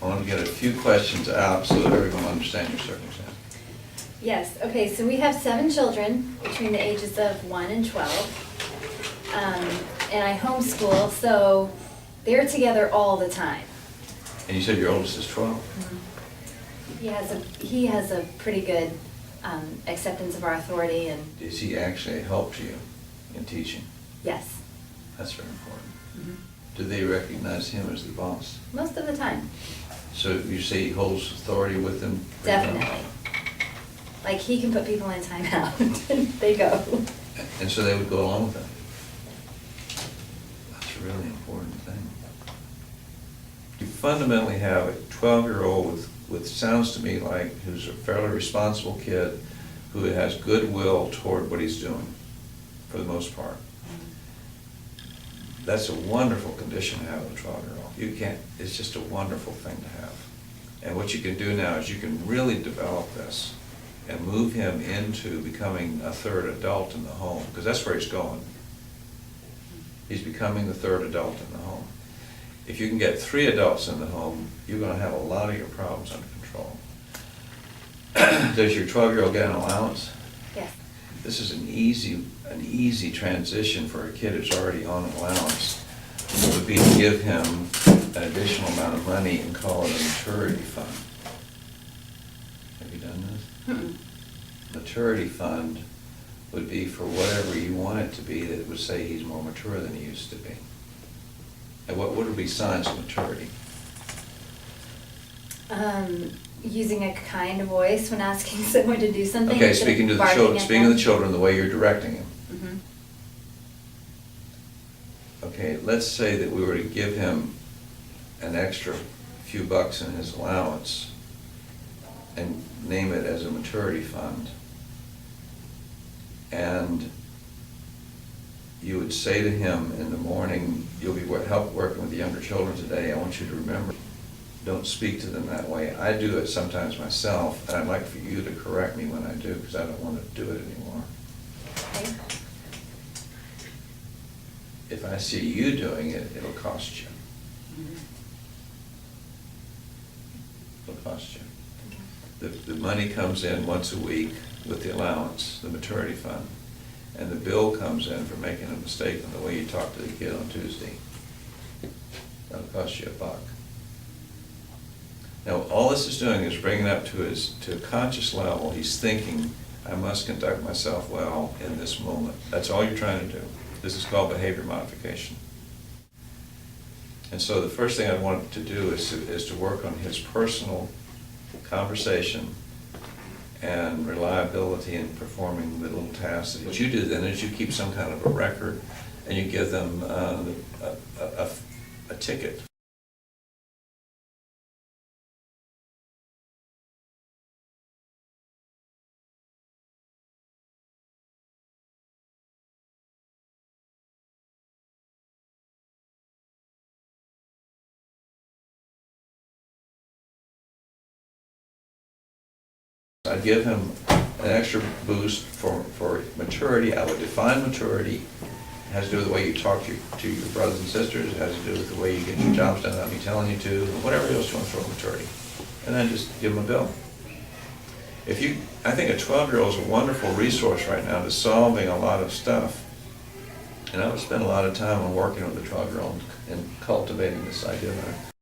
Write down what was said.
I want to get a few questions out so that everyone understands your circumstance. Yes, okay, so we have 7 children between the ages of 1 and 12. And I homeschool, so they're together all the time. And you said your oldest is 12? He has a pretty good acceptance of our authority, and Does he actually help you in teaching? yes, That's very important. mhm, Do they recognize him as the boss? most of the time, So you say he holds authority with them? pretty well? definitely. Like, he can put people in timeout, and they go. And so they would go along with that? That's a really important thing. You fundamentally have a 12-year-old with sounds to me like who's a fairly responsible kid who has goodwill toward what he's doing, for the most part. That's a wonderful condition to have with a 12-year-old. You can't, it's just a wonderful thing to have. And what you can do now is you can really develop this and move him into becoming a third adult in the home, because that's where he's going. He's becoming the third adult in the home. If you can get 3 adults in the home, you're going to have a lot of your problems under control. Does your 12-year-old get an allowance? Yes, This is an easy transition for a kid who's already on an allowance. It would be to give him an additional amount of money and call it a maturity fund. Have you done this? mm-mm, Maturity fund would be for whatever you want it to be that would say he's more mature than he used to be. And what would be signs of maturity? using a kind voice when asking someone to do something. Okay, instead of speaking to the barking children, at speaking to the them. children the way you're directing him. Mhm. Okay, let's say that we were to give him an extra few bucks in his allowance and name it as a maturity fund. And you would say to him in the morning, you'll be help working with the younger children today, I want you to remember, don't speak to them that way. I do it sometimes myself, and I'd like for you to correct me when I do, because I don't want to do it anymore. Okay. If I see you doing it, it'll cost you. Mhm. It'll cost you. Okay. The money comes in once a week with the allowance, the maturity fund, and the bill comes in for making a mistake in the way you talk to the kid on Tuesday. That'll cost you $1. Now, all this is doing is bringing up to a conscious level. He's thinking, I must conduct myself well in this moment. That's all you're trying to do. This is called behavior modification. And so the first thing I want to do is to work on his personal conversation and reliability in performing the little tasks. What you do then is you keep some kind of a record, and you give them a ticket. I'd give him an extra boost for maturity. I would define maturity. It has to do with the way you talk to your brothers and sisters. It has to do with the way you get your jobs done without me telling you to, whatever else you want to throw at maturity. And then just give him a bill. I think a 12-year-old is a wonderful resource right now to solving a lot of stuff. And I would spend a lot of time on working with a 12-year-old and cultivating this idea that